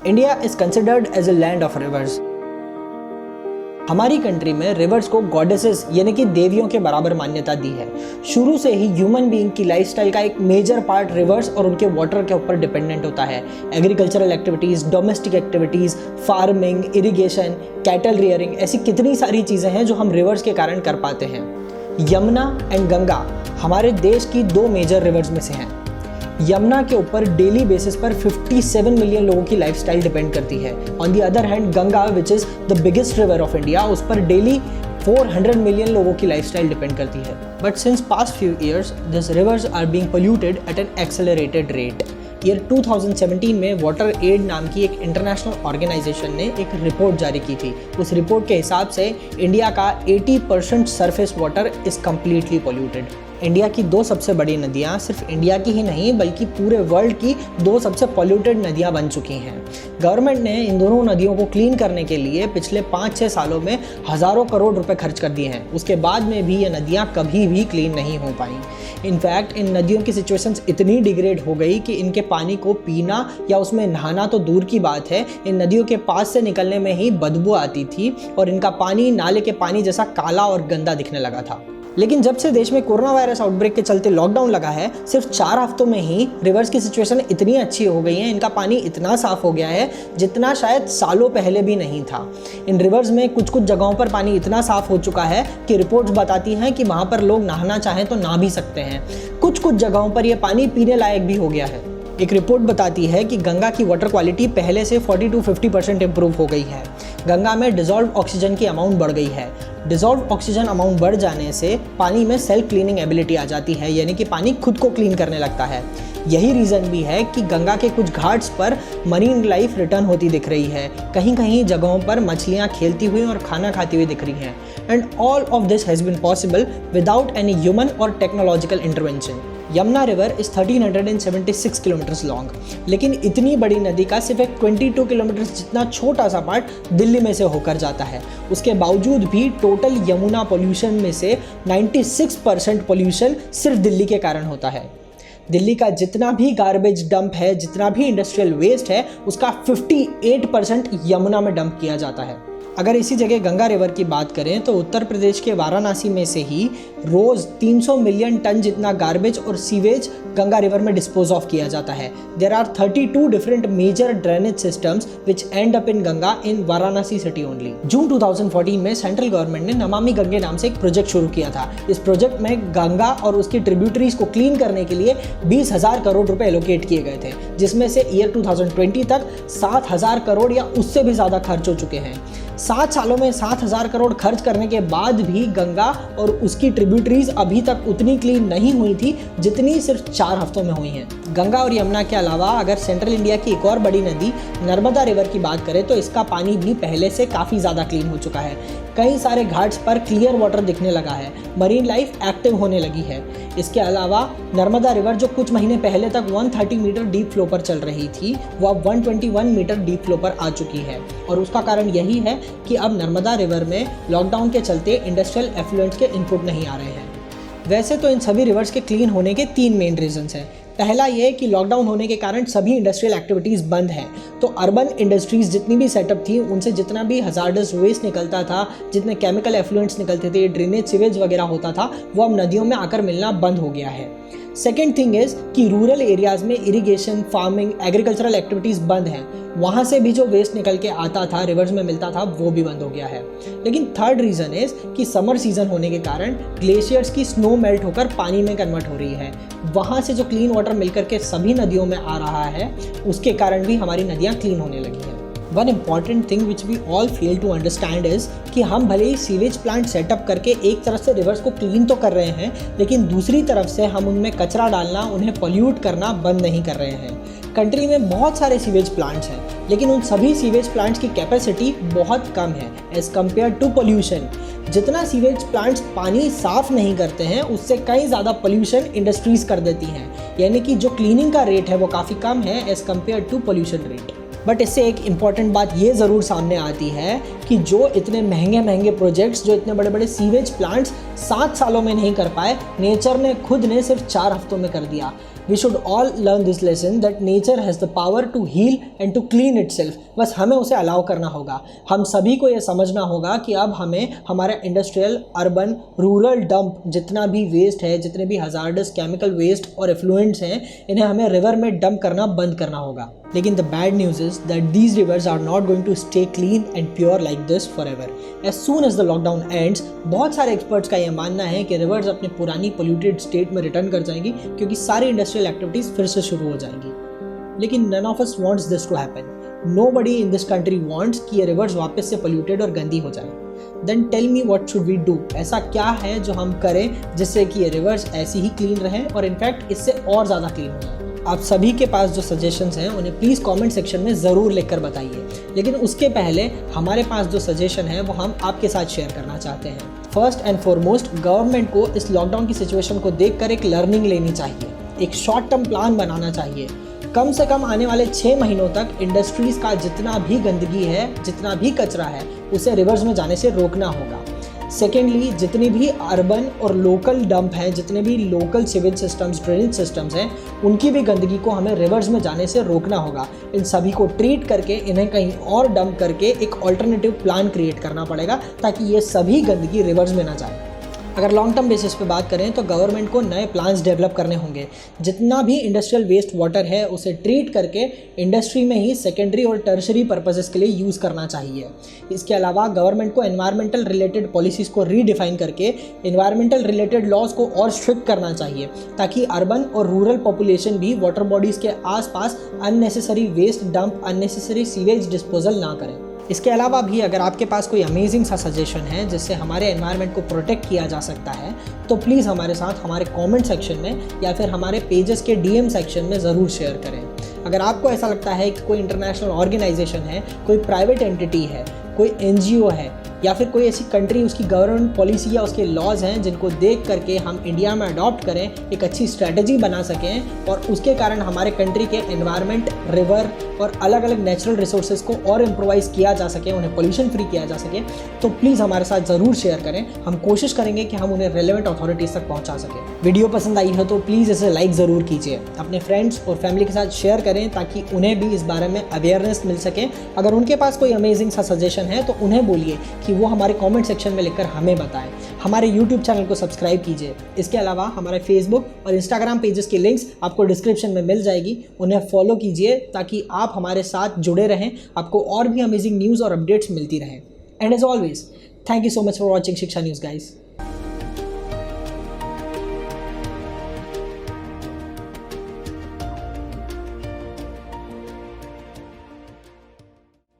India is considered as a land of rivers. हमारी country में rivers को goddesses यानी कि देवियों के बराबर मान्यता दी है। शुरू से ही ह्यूमन बीइंग की लाइफस्टाइल का एक मेजर पार्ट रिवर्स और उनके वाटर के ऊपर डिपेंडेंट होता है। Agricultural activities, domestic activities, farming, irrigation, cattle rearing, ऐसी कितनी सारी चीज़ें हैं जो हम रिवर्स के कारण कर पाते हैं। यमुना एंड गंगा हमारे देश की दो मेजर रिवर्स में से हैं। यमुना के ऊपर डेली बेसिस पर 57 मिलियन लोगों की लाइफस्टाइल डिपेंड करती है। On the other hand Ganga which is the biggest river of India, उस पर डेली 400 मिलियन लोगों की लाइफस्टाइल डिपेंड करती है। But since past few years this rivers are being polluted at an accelerated rate. Year 2017 में water aid नाम की एक इंटरनेशनल ऑर्गेनाइजेशन ने एक रिपोर्ट जारी की थी। उस रिपोर्ट के हिसाब से इंडिया का 80% surface water is completely polluted. India की दो सबसे बड़ी नदियाँ सिर्फ इंडिया की ही नहीं बल्कि पूरे वर्ल्ड की दो सबसे पॉल्यूटेड नदियाँ बन चुकी हैं। गवर्नमेंट ने इन दोनों नदियों को क्लीन करने के लिए पिछले 5-6 सालों में हज़ारों करोड़ रुपए खर्च कर दिए हैं। उसके बाद में भी ये नदियाँ कभी भी क्लीन नहीं हो पाई। इनफैक्ट इन नदियों की सिचुएशंस इतनी डिग्रेड हो गई कि इनके पानी को पीना या उसमें नहाना तो दूर की बात है, इन नदियों के पास से निकलने में ही बदबू आती थी और इनका पानी नाले के पानी जैसा काला और गंदा दिखने लगा था। लेकिन जब से देश में कोरोना वायरस आउटब्रेक के चलते लॉकडाउन लगा है, सिर्फ 4 हफ्तों में ही रिवर्स की सिचुएशन इतनी अच्छी हो गई है, इनका पानी इतना साफ हो गया है जितना शायद सालों पहले भी नहीं था। इन रिवर्स में कुछ कुछ जगहों पर पानी इतना साफ हो चुका है कि रिपोर्ट्स बताती हैं कि वहाँ पर लोग नहाना चाहें तो नहा भी सकते हैं। कुछ कुछ जगहों पर यह पानी पीने लायक भी हो गया है। एक रिपोर्ट बताती है कि गंगा की वाटर क्वालिटी पहले से 40 to 50% इम्प्रूव हो गई है। गंगा में डिसॉल्व ऑक्सीजन की अमाउंट बढ़ गई है। डिसॉल्व ऑक्सीजन अमाउंट बढ़ जाने से पानी में सेल्फ क्लीनिंग एबिलिटी आ जाती है, यानी कि पानी खुद को क्लीन करने लगता है। यही रीज़न भी है कि गंगा के कुछ घाट्स पर मरीन लाइफ रिटर्न होती दिख रही है। कहीं कहीं जगहों पर मछलियाँ खेलती हुई और खाना खाती हुई दिख रही हैं। And all of this has been possible without any human or technological intervention. Yamuna river is 1376 kilometres long, लेकिन इतनी बड़ी नदी का सिर्फ एक 22 किलोमीटर्स जितना छोटा सा पार्ट दिल्ली में से होकर जाता है। उसके बावजूद भी टोटल यमुना पोल्यूशन में से 96% पोल्यूशन सिर्फ दिल्ली के कारण होता है। दिल्ली का जितना भी गार्बेज डंप है, जितना भी इंडस्ट्रियल वेस्ट है, उसका 58% यमुना में डंप किया जाता है। अगर इसी जगह गंगा रिवर की बात करें तो उत्तर प्रदेश के वाराणसी में से ही रोज़ 300 मिलियन टन जितना गार्बेज और सीवेज गंगा रिवर में डिस्पोज ऑफ किया जाता है। There are 32 different major drainage systems which end up in Ganga in Varanasi city only. June 2014 में सेंट्रल गवर्नमेंट ने नमामि गंगे नाम से एक प्रोजेक्ट शुरू किया था। इस प्रोजेक्ट में गंगा और उसकी ट्रिब्यूटरीज को क्लीन करने के लिए 20,000 करोड़ रुपए एलोकेट किए गए थे, जिसमें से ईयर 2020 तक 7,000 करोड़ या उससे भी ज़्यादा खर्च हो चुके हैं। 7 सालों में 7,000 करोड़ खर्च करने के बाद भी गंगा और उसकी ट्रिब्यूटरीज अभी तक उतनी क्लीन नहीं हुई थी जितनी सिर्फ 4 हफ्तों में हुई हैं। गंगा और यमुना के अलावा अगर सेंट्रल इंडिया की एक और बड़ी नदी नर्मदा रिवर की बात करें तो इसका पानी भी पहले से काफ़ी ज़्यादा क्लीन हो चुका है। कई सारे घाट्स पर क्लियर वाटर दिखने लगा है, मरीन लाइफ एक्टिव होने लगी है। इसके अलावा नर्मदा रिवर जो कुछ महीने पहले तक 130 मीटर डीप फ्लो पर चल रही थी, वो अब 121 मीटर डीप फ्लो पर आ चुकी है। और उसका कारण यही है कि अब नर्मदा रिवर में लॉकडाउन के चलते इंडस्ट्रियल एफ्लुएंट्स के इनपुट नहीं आ रहे हैं। वैसे तो इन सभी रिवर्स के क्लीन होने के 3 मेन रीजंस हैं। पहला ये कि लॉकडाउन होने के कारण सभी इंडस्ट्रियल एक्टिविटीज़ बंद हैं, तो अर्बन इंडस्ट्रीज़ जितनी भी सेटअप थी उनसे जितना भी हजार्डस वेस्ट निकलता था, जितने केमिकल एफ्लुएंट्स निकलते थे, ड्रेनेज सीवेज वगैरह होता था, वो अब नदियों में आकर मिलना बंद हो गया है। सेकेंड थिंग इज़ कि रूरल एरियाज़ में इरिगेशन, फार्मिंग, एग्रीकल्चरल एक्टिविटीज़ बंद हैं। वहाँ से भी जो वेस्ट निकल के आता था, रिवर्स में मिलता था, वो भी बंद हो गया है। लेकिन थर्ड रीज़न इज़ कि समर सीजन होने के कारण ग्लेशियर्स की स्नो मेल्ट होकर पानी में कन्वर्ट हो रही है। वहाँ से जो क्लीन वाटर मिलकर के सभी नदियों में आ रहा है, उसके कारण भी हमारी नदियाँ क्लीन होने लगी हैं। One important thing which we all fail to understand is कि हम भले ही सीवेज प्लांट सेटअप करके एक तरफ से रिवर्स को क्लीन तो कर रहे हैं, लेकिन दूसरी तरफ से हम उनमें कचरा डालना, उन्हें पॉल्यूट करना बंद नहीं कर रहे हैं। कंट्री में बहुत सारे सीवेज प्लांट्स हैं, लेकिन उन सभी सीवेज प्लांट्स की कैपेसिटी बहुत कम है एज़ कम्पेयर टू पोल्यूशन। जितना सीवेज प्लांट्स पानी साफ़ नहीं करते हैं, उससे कई ज़्यादा पोल्यूशन इंडस्ट्रीज़ कर देती हैं, यानी कि जो क्लीनिंग का रेट है वो काफ़ी कम है as compare to pollution rate. But इससे एक इम्पॉर्टेंट बात ये ज़रूर सामने आती है कि जो इतने महंगे महंगे प्रोजेक्ट्स, जो इतने बड़े बड़े सीवेज प्लांट्स 7 सालों में नहीं कर पाए, नेचर ने खुद ने सिर्फ 4 हफ्तों में कर दिया। We should all learn this lesson that nature has the power to heal and to clean itself. बस हमें उसे अलाउ करना होगा। हम सभी को ये समझना होगा कि अब हमें हमारा इंडस्ट्रियल, अर्बन, रूरल डंप जितना भी वेस्ट है, जितने भी हजार्डस केमिकल वेस्ट और एफ्लुएंट्स हैं, इन्हें हमें रिवर में डंप करना बंद करना होगा। लेकिन the bad news is that these rivers are not going to stay clean and pure like this forever. As soon as the lockdown ends, बहुत सारे एक्सपर्ट्स का यह मानना है कि रिवर्स अपने पुरानी पोल्यूटेड स्टेट में रिटर्न कर जाएंगी, क्योंकि सारी इंडस्ट्रियल एक्टिविटीज़ फिर से शुरू हो जाएंगी। लेकिन none of us wants this to happen. Nobody in this country wants कि ये रिवर्स वापस से पोल्यूटेड और गंदी हो जाए। Then tell me what should we do. ऐसा क्या है जो हम करें जिससे कि ये रिवर्स ऐसी ही क्लीन रहें और इनफैक्ट इससे और ज़्यादा क्लीन हो जाए। आप सभी के पास जो सजेशंस हैं उन्हें प्लीज़ कमेंट सेक्शन में ज़रूर लिखकर बताइए। लेकिन उसके पहले हमारे पास जो सजेशन है वो हम आपके साथ शेयर करना चाहते हैं। फर्स्ट एंड फॉरमोस्ट, गवर्नमेंट को इस लॉकडाउन की सिचुएशन को देखकर एक लर्निंग लेनी चाहिए, एक शॉर्ट टर्म प्लान बनाना चाहिए। कम से कम आने वाले 6 महीनों तक इंडस्ट्रीज़ का जितना भी गंदगी है, जितना भी कचरा है, उसे रिवर्स में जाने से रोकना होगा। सेकेंडली, जितनी भी अर्बन और लोकल डंप हैं, जितने भी local sewage systems, drainage systems हैं, उनकी भी गंदगी को हमें रिवर्स में जाने से रोकना होगा। इन सभी को ट्रीट करके इन्हें कहीं और डंप करके एक ऑल्टरनेटिव प्लान क्रिएट करना पड़ेगा ताकि ये सभी गंदगी रिवर्स में ना जाए। अगर लॉन्ग टर्म बेसिस पे बात करें तो गवर्नमेंट को नए प्लान्स डेवलप करने होंगे। जितना भी इंडस्ट्रियल वेस्ट वाटर है उसे ट्रीट करके इंडस्ट्री में ही सेकेंडरी और टर्शरी पर्पसेस के लिए यूज़ करना चाहिए। इसके अलावा गवर्नमेंट को एनवायरमेंटल रिलेटेड पॉलिसीज़ को रीडिफाइन करके एनवायरमेंटल रिलेटेड लॉज को और स्ट्रिक्ट करना चाहिए, ताकि अर्बन और रूरल पॉपुलेशन भी वाटर बॉडीज़ के आसपास unnecessary waste dump, unnecessary sewage disposal ना करें। इसके अलावा भी अगर आपके पास कोई अमेजिंग सा सजेशन है जिससे हमारे एनवायरनमेंट को प्रोटेक्ट किया जा सकता है, तो प्लीज़ हमारे साथ हमारे कमेंट सेक्शन में या फिर हमारे पेजेस के डीएम सेक्शन में ज़रूर शेयर करें। अगर आपको ऐसा लगता है कि कोई इंटरनेशनल ऑर्गेनाइजेशन है, कोई प्राइवेट एंटिटी है, कोई एनजीओ है या फिर कोई ऐसी कंट्री, उसकी गवर्नमेंट पॉलिसी या उसके लॉज हैं जिनको देख करके हम इंडिया में अडॉप्ट करें, एक अच्छी स्ट्रैटेजी बना सकें और उसके कारण हमारे कंट्री के एनवायरनमेंट, रिवर और अलग अलग नेचुरल रिसोर्सेज को और इम्प्रोवाइज़ किया जा सके, उन्हें पोल्यूशन फ्री किया जा सके, तो प्लीज़ हमारे साथ ज़रूर शेयर करें। हम कोशिश करेंगे कि हम उन्हें रेलेवेंट अथॉरिटीज़ तक पहुँचा सकें। वीडियो पसंद आई हो तो प्लीज़ इसे लाइक ज़रूर कीजिए, अपने फ्रेंड्स और फैमिली के साथ शेयर करें ताकि उन्हें भी इस बारे में अवेयरनेस मिल सके। अगर उनके पास कोई अमेजिंग सा सजेशन है तो उन्हें बोलिए कि वो हमारे कमेंट सेक्शन में लिखकर हमें बताएं। हमारे यूट्यूब चैनल को सब्सक्राइब कीजिए। इसके अलावा हमारे फेसबुक और इंस्टाग्राम पेजेस की लिंक्स आपको डिस्क्रिप्शन में मिल जाएगी, उन्हें फॉलो कीजिए ताकि आप हमारे साथ जुड़े रहें, आपको और भी अमेजिंग न्यूज़ और अपडेट्स मिलती रहें। And as always, thank you so much for watching Shiksha news guys.